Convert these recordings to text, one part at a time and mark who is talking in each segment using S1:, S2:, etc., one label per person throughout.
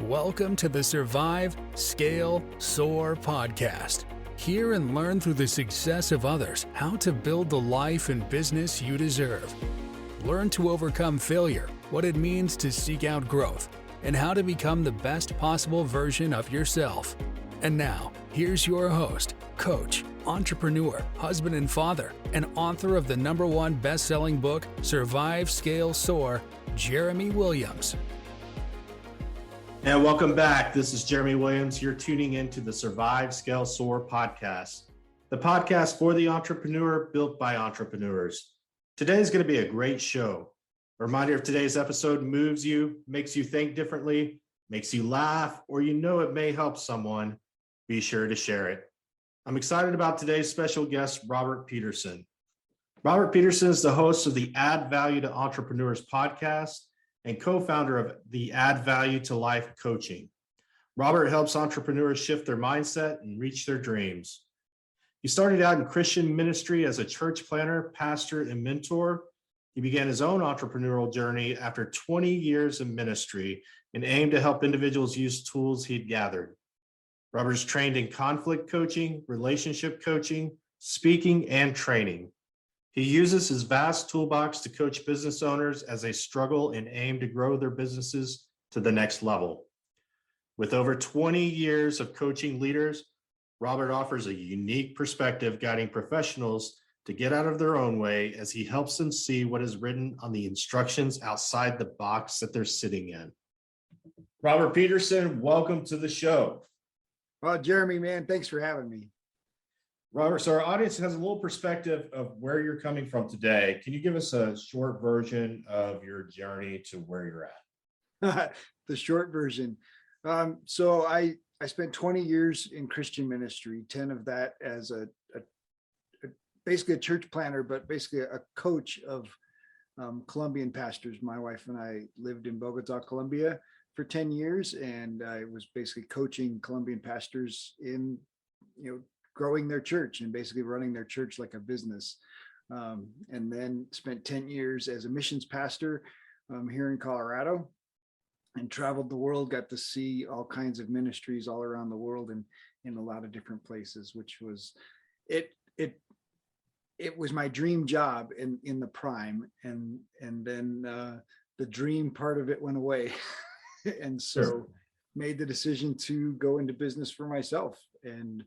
S1: Welcome to the Survive, Scale, Soar podcast. Hear and learn through the success of others how to build the life and business you deserve. Learn to overcome failure, what it means to seek out growth, and how to become the best possible version of yourself. And now, here's your host, coach, entrepreneur, husband and father, and author of the #1 best-selling book, Survive, Scale, Soar, Jeremy Williams.
S2: And welcome back. This is Jeremy Williams. You're tuning into the Survive, Scale, Soar podcast, the podcast for the entrepreneur built by entrepreneurs. Today is going to be a great show. A reminder of today's episode moves you, makes you think differently, makes you laugh, or you know it may help someone. Be sure to share it. I'm excited about today's special guest, Robert Peterson. Robert Peterson is the host of the Add Value to Entrepreneurs podcast and co-founder of the Add Value to Life coaching. Robert helps entrepreneurs shift their mindset and reach their dreams. He started out in Christian ministry as a church planner, pastor, and mentor. He began his own entrepreneurial journey after 20 years of ministry and aimed to help individuals use tools he'd gathered. Robert is trained in conflict coaching, relationship coaching, speaking, and training. He uses his vast toolbox to coach business owners as they struggle and aim to grow their businesses to the next level. With over 20 years of coaching leaders, Robert offers a unique perspective guiding professionals to get out of their own way as he helps them see what is written on the instructions outside the box that they're sitting in. Robert Peterson, welcome to the show.
S3: Well, Jeremy, man, thanks for having me.
S2: Robert, so our audience has a little perspective of where you're coming from today. Can you give us a short version of your journey to where you're at?
S3: The short version. So I spent 20 years in Christian ministry, 10 of that as basically a church planner, but basically a coach of Colombian pastors. My wife and I lived in Bogota, Colombia for 10 years, and I was basically coaching Colombian pastors in, growing their church and basically running their church like a business. And then spent 10 years as a missions pastor here in Colorado and traveled the world, got to see all kinds of ministries all around the world and in a lot of different places, which was, it was my dream job in the prime. And then the dream part of it went away. And so made the decision to go into business for myself and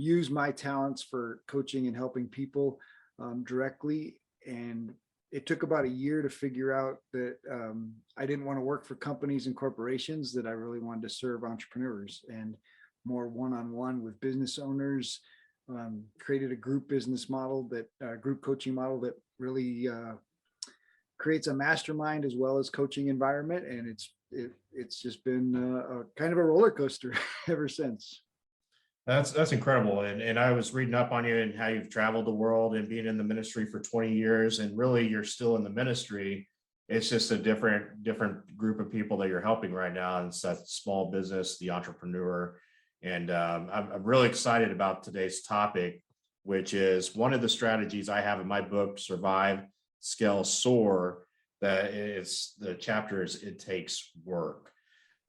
S3: use my talents for coaching and helping people directly. And it took about a year to figure out that I didn't want to work for companies and corporations, that I really wanted to serve entrepreneurs and more one-on-one with business owners. Created a group business model, group coaching model that really creates a mastermind as well as coaching environment. And it's just been a kind of a roller coaster ever since.
S2: That's incredible. And I was reading up on you and how you've traveled the world and being in the ministry for 20 years, and really you're still in the ministry. It's just a different group of people that you're helping right now. And it's that small business, the entrepreneur. And I'm really excited about today's topic, which is one of the strategies I have in my book, Survive, Scale, Soar, that is the chapter is It Takes Work.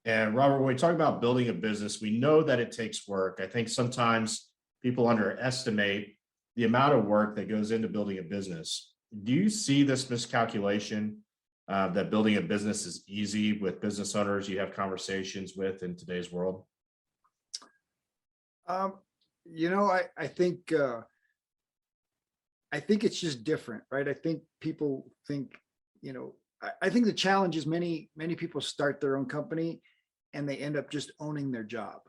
S2: And Robert, when we talk about building a business, we know that it takes work. I think sometimes people underestimate the amount of work that goes into building a business. Do you see this miscalculation that building a business is easy with business owners you have conversations with in today's world?
S3: I think it's just different, right? I think people think, I think the challenge is many people start their own company and they end up just owning their job,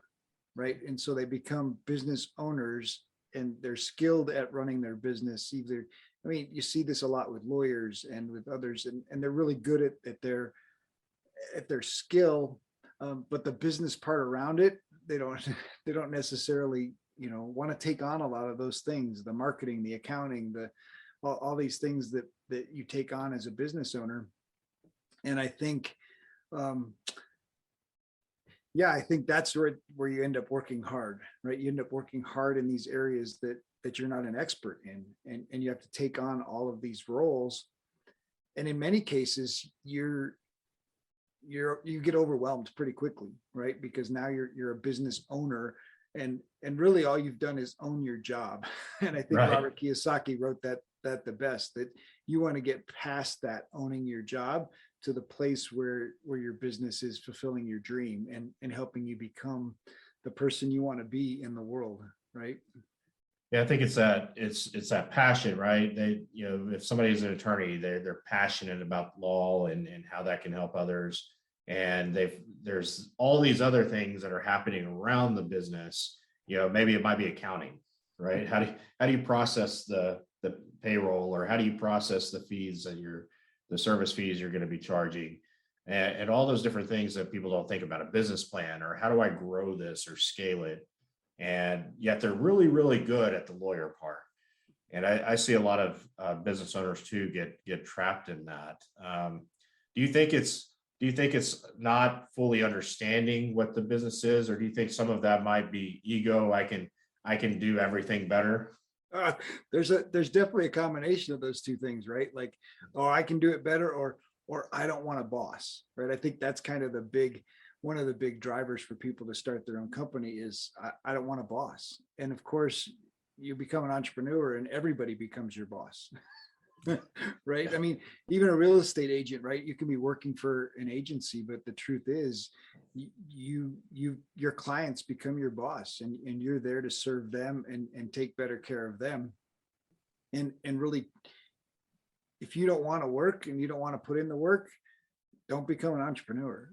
S3: right? And so they become business owners and they're skilled at running their business. You see this a lot with lawyers and with others, and they're really good at their skill, but the business part around it, they don't necessarily, want to take on a lot of those things, the marketing, the accounting, all these things that you take on as a business owner. And I think, I think that's where you end up working hard, right? You end up working hard in these areas that you're not an expert in, and you have to take on all of these roles. And in many cases, you're you get overwhelmed pretty quickly, right? Because now you're a business owner, and really all you've done is own your job. And I think
S2: Right.
S3: Robert Kiyosaki wrote that the best, that you want to get past that owning your job to the place where your business is fulfilling your dream and helping you become the person you want to be in the world, right?
S2: Yeah, I think it's that passion, right? If somebody's an attorney, they're passionate about law and how that can help others. And there's all these other things that are happening around the business. Maybe it might be accounting, right? How do you process the payroll, or how do you process the fees that the service fees you're going to be charging, and all those different things that people don't think about, a business plan, or how do I grow this or scale it? And yet they're really, really good at the lawyer part. And I see a lot of business owners too get trapped in that. Do you think it's not fully understanding what the business is, or do you think some of that might be ego? I can do everything better.
S3: There's definitely a combination of those two things, right? Like, oh, I can do it better, or I don't want a boss, right? I think that's kind of one of the big drivers for people to start their own company is I don't want a boss. And of course, you become an entrepreneur and everybody becomes your boss. Right? I mean, even a real estate agent, right? You can be working for an agency, but the truth is your clients become your boss, and you're there to serve them and take better care of them. And really, if you don't want to work and you don't want to put in the work, don't become an entrepreneur.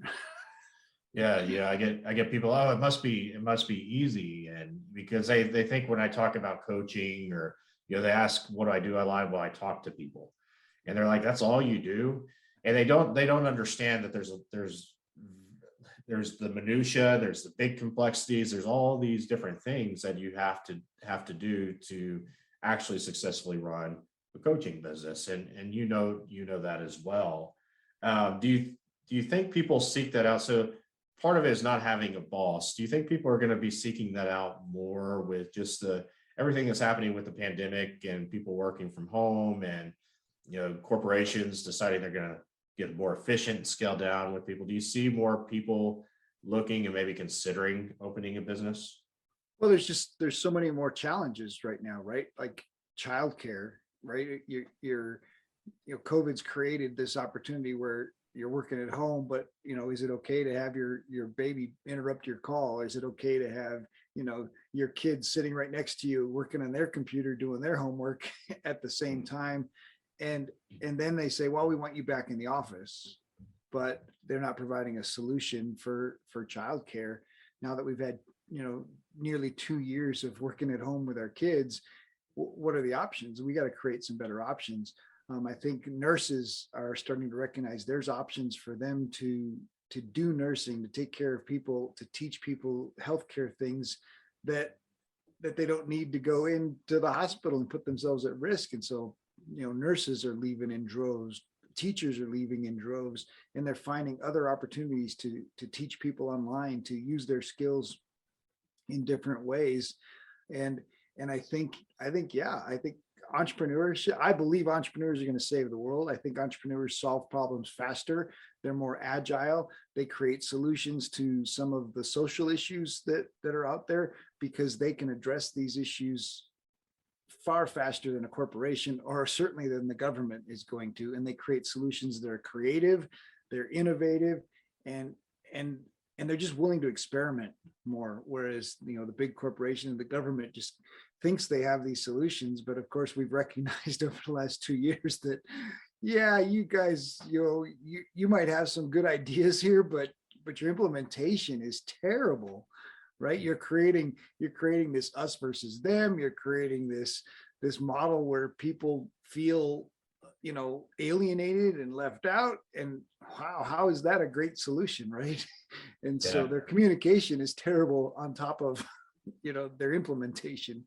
S2: Yeah. I get people, oh, it must be easy. And because they think when I talk about coaching, or, they ask, what do I do? Well, I talk to people, and they're like, that's all you do. And they don't understand that there's the minutia, there's the big complexities, there's all these different things that you have to do to actually successfully run a coaching business. And you know that as well. Do you think people seek that out? So part of it is not having a boss. Do you think people are going to be seeking that out more with just everything that's happening with the pandemic and people working from home, and corporations deciding they're going to get more efficient and scale down with people? Do you see more people looking and maybe considering opening a business?
S3: Well, there's so many more challenges right now, right? Like childcare, right? COVID's created this opportunity where you're working at home, but is it okay to have your baby interrupt your call? Is it okay to have your kids sitting right next to you working on their computer doing their homework at the same time? And then they say, well, we want you back in the office, but they're not providing a solution for childcare. Now that we've had nearly 2 years of working at home with our kids, what are the options? We got to create some better options. I think nurses are starting to recognize there's options for them to do nursing, to take care of people, to teach people healthcare things that they don't need to go into the hospital and put themselves at risk. And so, nurses are leaving in droves, teachers are leaving in droves, and they're finding other opportunities to teach people online, to use their skills in different ways. And I think entrepreneurship, I believe entrepreneurs are going to save the world. I think entrepreneurs solve problems faster. They're more agile. They create solutions to some of the social issues that are out there, because they can address these issues far faster than a corporation, or certainly than the government is going to. And they create solutions that are creative, they're innovative, and they're just willing to experiment more. Whereas, the big corporation and the government just thinks they have these solutions. But of course, we've recognized over the last 2 years that, yeah, you guys, you might have some good ideas here, but your implementation is terrible, right? You're creating this us versus them. You're creating this model where people feel, alienated and left out. And wow, how is that a great solution, right? And so their communication is terrible on top of, their implementation.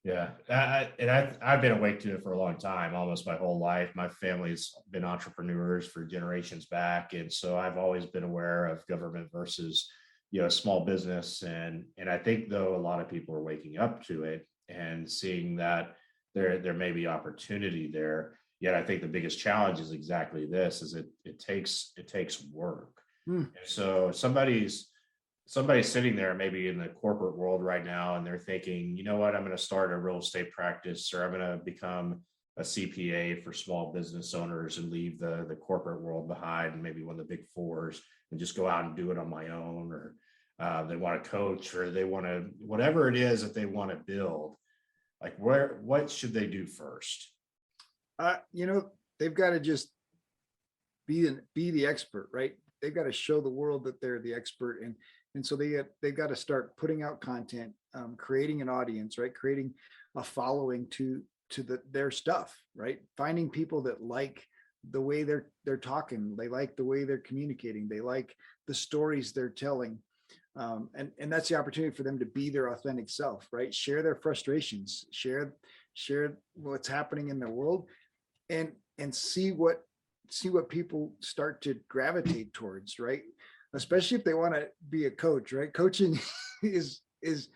S2: Yeah. I've been awake to it for a long time, almost my whole life. My family's been entrepreneurs for generations back. And so I've always been aware of government versus, small business. And I think, though, a lot of people are waking up to it and seeing that there may be opportunity there. Yet I think the biggest challenge is exactly this: is it takes work.
S3: Hmm.
S2: So somebody's sitting there maybe in the corporate world right now, and they're thinking, you know what, I'm going to start a real estate practice, or I'm going to become a CPA for small business owners and leave the corporate world behind, and maybe one of the big fours, and just go out and do it on my own. Or they want to coach, or they want to, whatever it is that they want to build. Like, what should they do first?
S3: They've got to just be the expert, right? They've got to show the world that they're the expert, and so they've got to start putting out content, creating an audience, right? Creating a following to their stuff, right? Finding people that like the way they're talking, they like the way they're communicating, they like the stories they're telling, and that's the opportunity for them to be their authentic self, right? Share their frustrations, share what's happening in the world, and see what people start to gravitate towards, right? Especially if they want to be a coach, right? Coaching is it's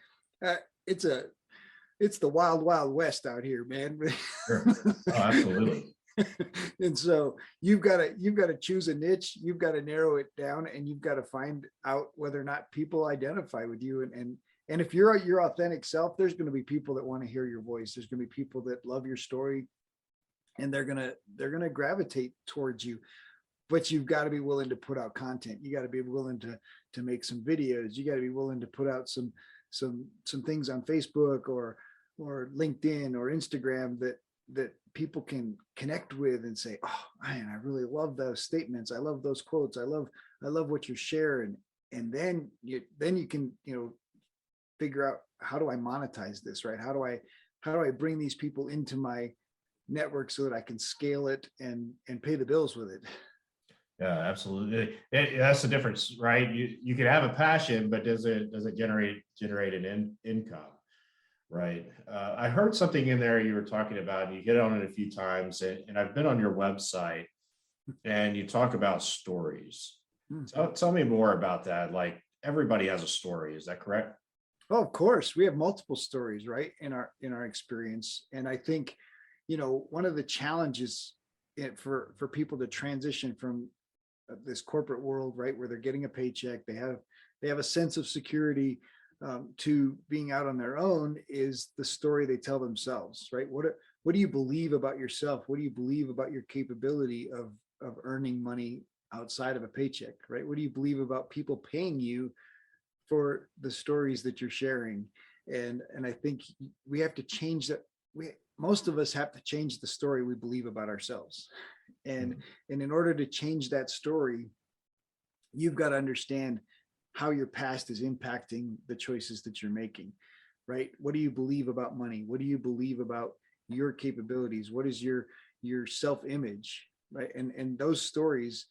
S3: the wild, wild west out here, man.
S2: Sure. Oh, absolutely.
S3: And so you've got to choose a niche, you've got to narrow it down, and you've got to find out whether or not people identify with you. And if you're your authentic self, there's going to be people that want to hear your voice. There's going to be people that love your story, and they're going to gravitate towards you. But you've got to be willing to put out content. You got to be willing to make some videos. You got to be willing to put out some things on Facebook or LinkedIn or Instagram that people can connect with and say, oh man, I really love those statements. I love those quotes. I love what you're sharing. And then you can, figure out, how do I monetize this, right? How do I bring these people into my network so that I can scale it and pay the bills with it?
S2: Yeah, absolutely. That's the difference, right? You can have a passion, but does it generate an income, right? I heard something in there you were talking about, and you hit on it a few times, and I've been on your website, and you talk about stories. Tell me more about that. Like, everybody has a story, is that correct?
S3: Oh, of course, we have multiple stories, right, in our experience, and I think, one of the challenges for people to transition from this corporate world, right, where they're getting a paycheck, they have a sense of security, to being out on their own, is the story they tell themselves, right? What do you believe about yourself? What do you believe about your capability of earning money outside of a paycheck, right? What do you believe about people paying you for the stories that you're sharing? And I think we have to change that. Most of us have to change the story we believe about ourselves. And in order to change that story, you've got to understand how your past is impacting the choices that you're making, right? What do you believe about money? What do you believe about your capabilities? What is your self-image, right? And those stories,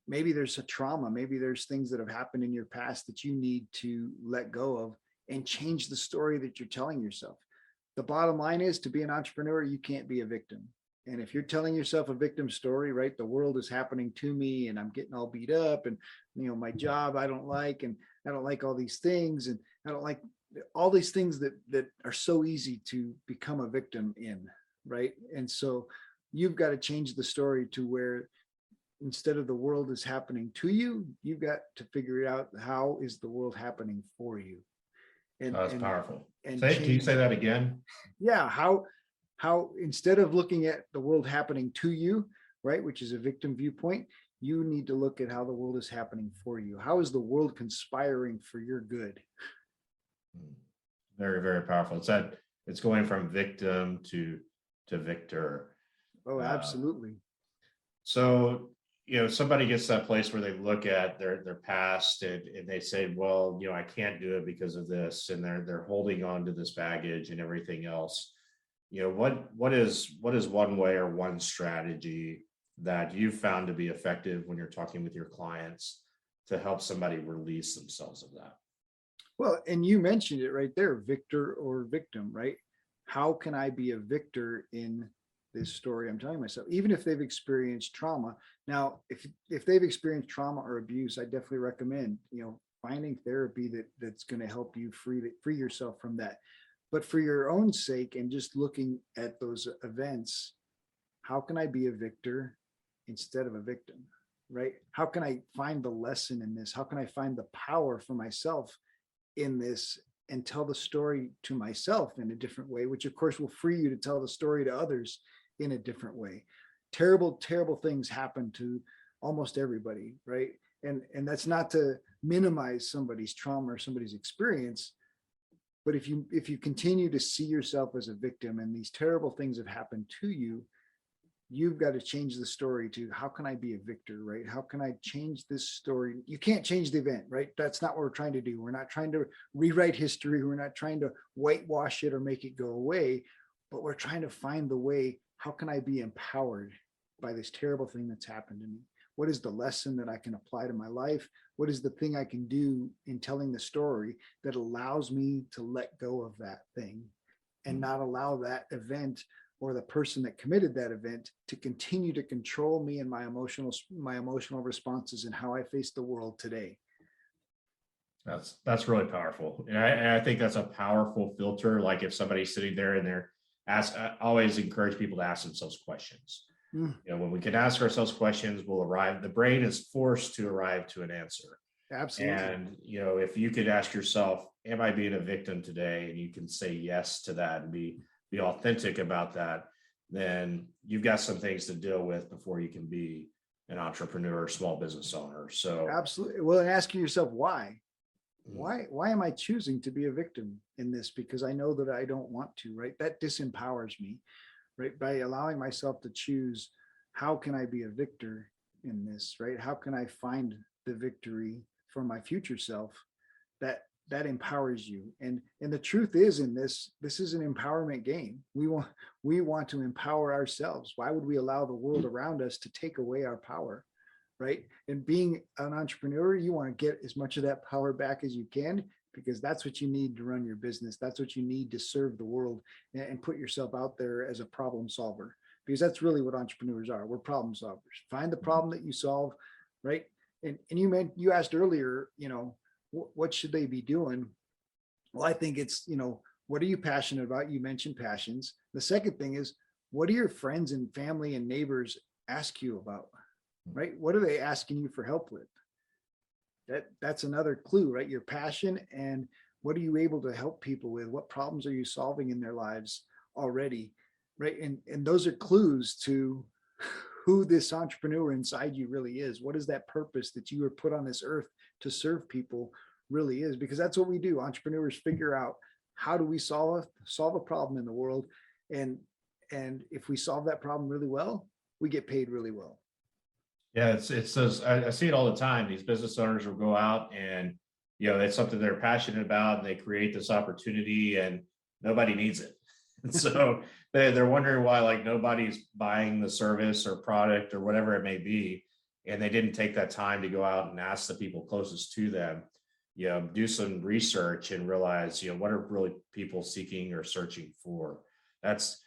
S3: maybe there's a trauma, maybe there's things that have happened in your past that you need to let go of and change the story that you're telling yourself. The bottom line is, to be an entrepreneur, you can't be a victim. And if you're telling yourself a victim story, right, the world is happening to me and I'm getting all beat up, and my job I don't like, and I don't like all these things, and I don't like all these things that are so easy to become a victim in, right? And so you've got to change the story to where, instead of the world is happening to you, you've got to figure out, how is the world happening for you? And
S2: that's powerful.
S3: And
S2: can you say that again?
S3: Yeah. How instead of looking at the world happening to you, right, which is a victim viewpoint, you need to look at how the world is happening for you. How is the world conspiring for your good?
S2: Very, very powerful. It's going from victim to victor.
S3: Oh, absolutely.
S2: So, somebody gets to that place where they look at their past, and they say, well, I can't do it because of this, and they're holding on to this baggage and everything else. What is one way or one strategy that you've found to be effective when you're talking with your clients to help somebody release themselves of that?
S3: Well, and you mentioned it right there, victor or victim, right? How can I be a victor in this story I'm telling myself, even if they've experienced trauma? Now, if they've experienced trauma or abuse, I definitely recommend, finding therapy that's going to help you free yourself from that. But for your own sake, and just looking at those events, how can I be a victor instead of a victim? right? How can I find the lesson in this? How can I find the power for myself in this and tell the story to myself in a different way, which of course will free you to tell the story to others in a different way. Terrible, terrible things happen to almost everybody, right? And that's not to minimize somebody's trauma or somebody's experience, but if you continue to see yourself as a victim and these terrible things have happened to you, you've got to change the story to how can I be a victor, right? How can I change this story? You can't change the event, right? That's not what we're trying to do. We're not trying to rewrite history. We're not trying to whitewash it or make it go away, but we're trying to find the way. How can I be empowered by this terrible thing that's happened to me? What is the lesson that I can apply to my life? What is the thing I can do in telling the story that allows me to let go of that thing and not allow that event or the person that committed that event to continue to control me and my emotional responses and how I face the world today?
S2: That's really powerful. And I think that's a powerful filter. Like if somebody's sitting there and I always encourage people to ask themselves questions. You know, when we can ask ourselves questions, the brain is forced to arrive to an answer.
S3: Absolutely.
S2: And, you know, if you could ask yourself, am I being a victim today? And you can say yes to that and be authentic about that, then you've got some things to deal with before you can be an entrepreneur or small business owner. So
S3: absolutely. Well, and asking yourself why am I choosing to be a victim in this? Because I know that I don't want to, right? That disempowers me, right? By allowing myself to choose, how can I be a victor in this, right? How can I find the victory for my future self? That empowers you. And the truth is, in this is an empowerment game. We want to empower ourselves. Why would we allow the world around us to take away our power, right? And being an entrepreneur, you want to get as much of that power back as you can, because that's what you need to run your business. That's what you need to serve the world and put yourself out there as a problem solver, because that's really what entrepreneurs are. We're problem solvers. Find the problem that you solve, right? And you asked earlier, you know, what should they be doing? Well, I think it's, you know, what are you passionate about? You mentioned passions. The second thing is, what do your friends and family and neighbors ask you about, right? What are they asking you for help with? That's another clue, right? Your passion, and what are you able to help people with? What problems are you solving in their lives already, right? And those are clues to who this entrepreneur inside you really is. What is that purpose that you were put on this earth to serve people really is? Because that's what we do. Entrepreneurs figure out, how do we solve a problem in the world, and if we solve that problem really well, we get paid really well.
S2: yeah, it's those, I see it all the time. These business owners will go out and, you know, it's something they're passionate about, and they create this opportunity and nobody needs it. And so they're wondering why, like, nobody's buying the service or product or whatever it may be. And they didn't take that time to go out and ask the people closest to them, you know, do some research and realize, you know, what are really people seeking or searching for. That's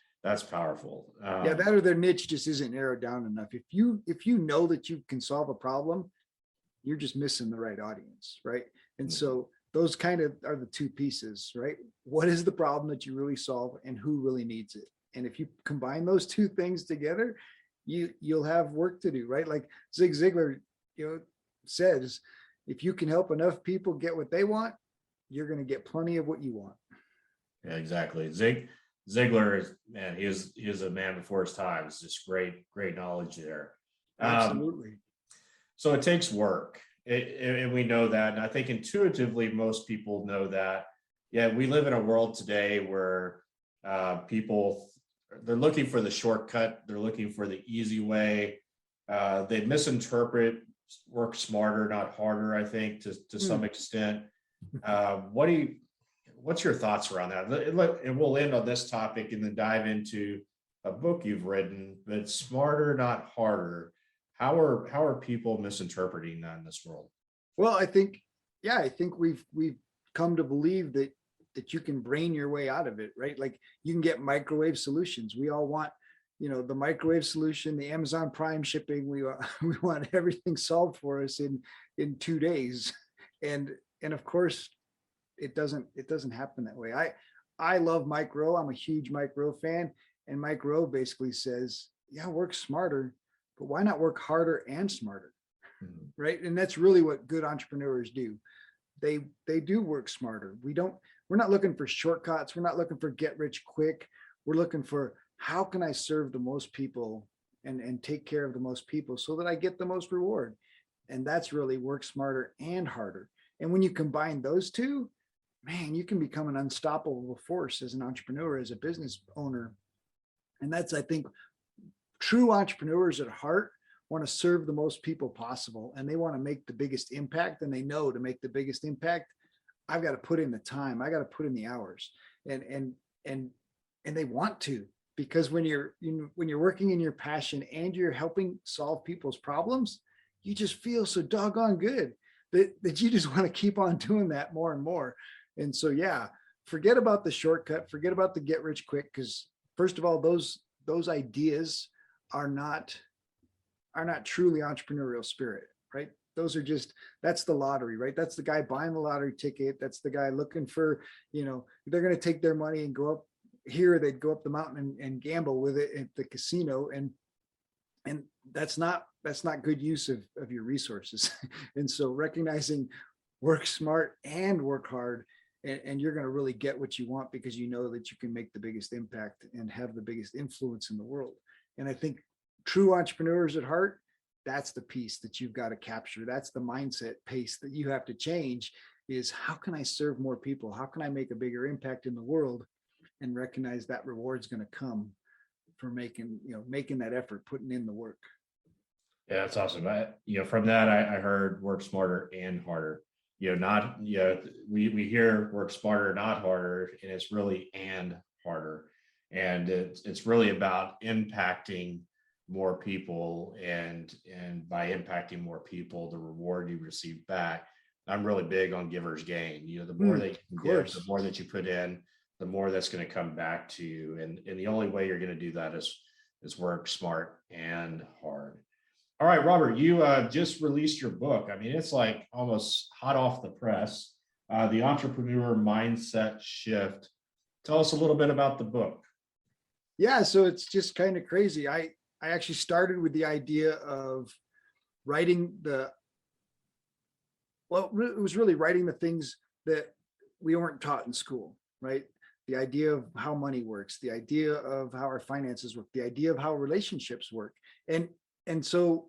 S2: powerful.
S3: Yeah, that or their niche just isn't narrowed down enough. If you know that you can solve a problem, you're just missing the right audience, right? And so those kind of are the two pieces, right? What is the problem that you really solve, and who really needs it? And if you combine those two things together, you'll have work to do, right? Like Zig Ziglar, you know, says, if you can help enough people get what they want, you're going to get plenty of what you want.
S2: Yeah, exactly. Ziglar is, man, he is a man before his time. It's just great knowledge there.
S3: Absolutely.
S2: So it takes work, and we know that. And I think intuitively, most people know that. Yeah, we live in a world today where people, they're looking for the shortcut. They're looking for the easy way. They misinterpret work smarter, not harder, I think, to some extent. What's your thoughts around that? And we'll end on this topic and then dive into a book you've written, but smarter, not harder. How are people misinterpreting that in this world?
S3: Well, I think we've come to believe that you can brain your way out of it, right? Like you can get microwave solutions. We all want, you know, the microwave solution, the Amazon Prime shipping. We want everything solved for us in 2 days, and of course, it doesn't happen that way. I love Mike Rowe. I'm a huge Mike Rowe fan, and Mike Rowe basically says, yeah, work smarter, but why not work harder and smarter? right? And that's really what good entrepreneurs do. They do work smarter. We're not looking for shortcuts. We're not looking for get rich quick. We're looking for, how can I serve the most people and take care of the most people so that I get the most reward? And that's really work smarter and harder. And when you combine those two, man, you can become an unstoppable force as an entrepreneur, as a business owner. And that's, I think, true entrepreneurs at heart want to serve the most people possible, and they want to make the biggest impact. And they know, to make the biggest impact, I've got to put in the time, I got to put in the hours, and they want to, because when you're working in your passion and you're helping solve people's problems, you just feel so doggone good that you just want to keep on doing that more and more. And so, yeah, forget about the shortcut, forget about the get rich quick, because first of all, those ideas are not truly entrepreneurial spirit, right? Those are just, that's the lottery, right? That's the guy buying the lottery ticket. That's the guy looking for, they're going to take their money and go up here. They'd go up the mountain and gamble with it at the casino. And that's not good use of your resources. And so recognizing, work smart and work hard, and you're going to really get what you want, because you know that you can make the biggest impact and have the biggest influence in the world. And I think true entrepreneurs at heart, that's the piece that you've got to capture. That's the mindset pace that you have to change, is how can I serve more people? How can I make a bigger impact in the world? And recognize that reward's going to come for making that effort, putting in the work.
S2: Yeah, that's awesome. From that, I heard work smarter and harder. We hear work smarter, not harder, and it's really and harder. And it's really about impacting more people, and by impacting more people, the reward you receive back. I'm really big on giver's gain. The more that you give, the more that you put in, the more that's going to come back to you. And the only way you're going to do that is work smart and hard. All right, Robert, you just released your book. I mean, it's like almost hot off the press, The Entrepreneur Mindset Shift. Tell us a little bit about the book.
S3: Yeah, so it's just kind of crazy. I actually started with the idea of writing it was really writing the things that we weren't taught in school, right? The idea of how money works, the idea of how our finances work, the idea of how relationships work. And so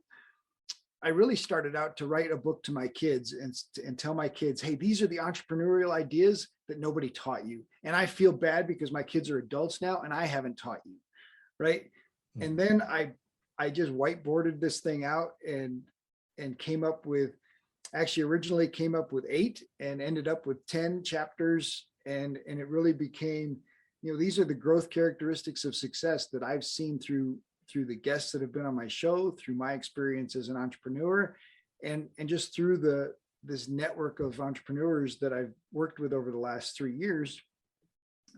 S3: I really started out to write a book to my kids and tell my kids, hey, these are the entrepreneurial ideas that nobody taught you. And I feel bad because my kids are adults now and I haven't taught you, right? Mm-hmm. And then I just whiteboarded this thing out and originally came up with 8 and ended up with 10 chapters. And it really became, these are the growth characteristics of success that I've seen through the guests that have been on my show, through my experience as an entrepreneur, and just through this network of entrepreneurs that I've worked with over the last 3 years.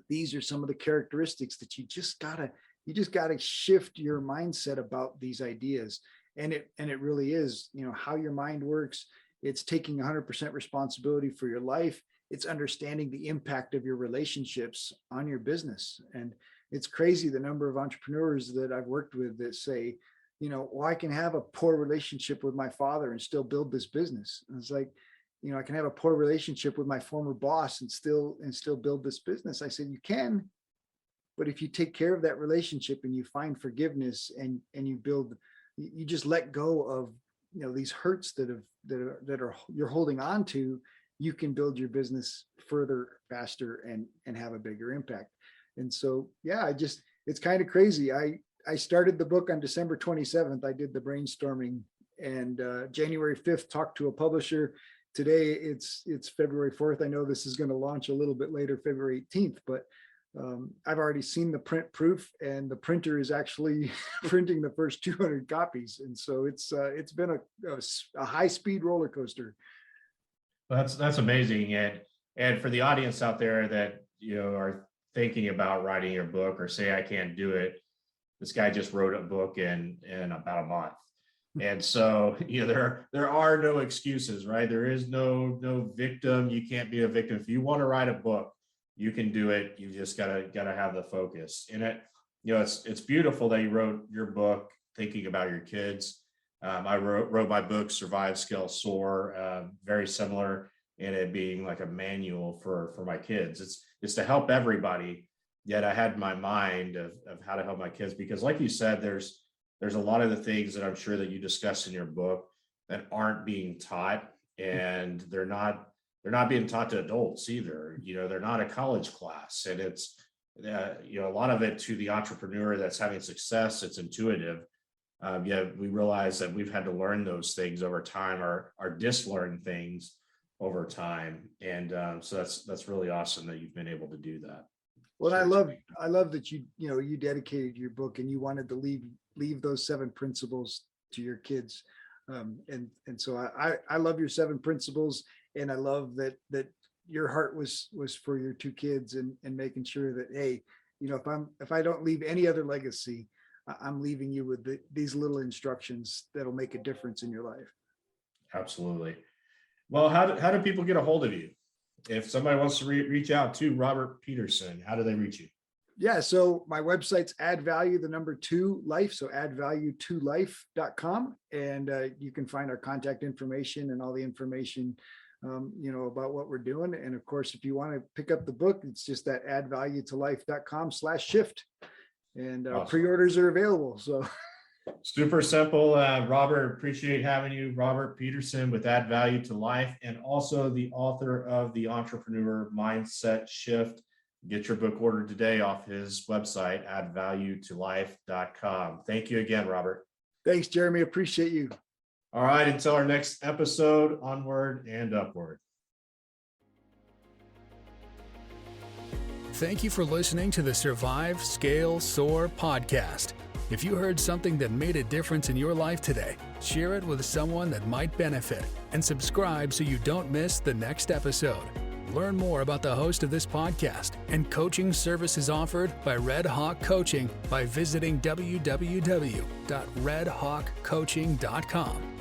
S3: These are some of the characteristics that you just gotta shift your mindset about these ideas. And it really is, how your mind works. It's taking 100% responsibility for your life. It's understanding the impact of your relationships on your business. And it's crazy the number of entrepreneurs that I've worked with that say, well, I can have a poor relationship with my father and still build this business. And it's like, I can have a poor relationship with my former boss and still build this business. I said, you can, but if you take care of that relationship and you find forgiveness and you just let go of, these hurts that are you're holding on to, you can build your business further, faster, and have a bigger impact. And so, yeah, it's kind of crazy. I started the book on December 27th. I did the brainstorming, and January 5th, talked to a publisher. Today it's February 4th. I know this is going to launch a little bit later, February 18th, but I've already seen the print proof, and the printer is actually printing the first 200 copies. And so it's been a high speed roller coaster.
S2: That's amazing. And for the audience out there that, are thinking about writing your book or say, I can't do it. This guy just wrote a book in about a month. And so, there are no excuses, right? There is no victim. You can't be a victim. If you want to write a book, you can do it. You just gotta have the focus. And it's beautiful that you wrote your book thinking about your kids. I wrote my book, Survive, Scale, Soar, very similar in it being like a manual for my kids. It's to help everybody. Yet I had my mind of how to help my kids, because like you said, there's a lot of the things that I'm sure that you discuss in your book that aren't being taught, and they're not being taught to adults either. They're not a college class, and it's a lot of it to the entrepreneur that's having success. It's intuitive. Yet we realize that we've had to learn those things over time, or dislearn things over time. And so that's really awesome that you've been able to do that.
S3: Well, I love that you dedicated your book and you wanted to leave those 7 principles to your kids. And so I love your 7 principles, and I love that your heart was for your 2 kids, and making sure that, hey, if I don't leave any other legacy, I'm leaving you with these little instructions that'll make a difference in your life.
S2: Absolutely. Well, how do people get a hold of you? If somebody wants to reach out to Robert Peterson, how do they reach you?
S3: Yeah, so my website's addvalue2life, so addvalue2life.com, and you can find our contact information and all the information about what we're doing. And of course, if you want to pick up the book, it's just at addvalue2life.com/shift, and awesome. Pre-orders are available. So
S2: super simple. Robert, appreciate having you. Robert Peterson with Add Value to Life, and also the author of the Entrepreneur Mindset Shift. Get your book ordered today off his website, addvaluetolife.com. Thank you again, Robert.
S3: Thanks, Jeremy. Appreciate you.
S2: All right. Until our next episode, onward and upward.
S1: Thank you for listening to the Survive, Scale, Soar podcast. If you heard something that made a difference in your life today, share it with someone that might benefit, and subscribe so you don't miss the next episode. Learn more about the host of this podcast and coaching services offered by Red Hawk Coaching by visiting www.redhawkcoaching.com.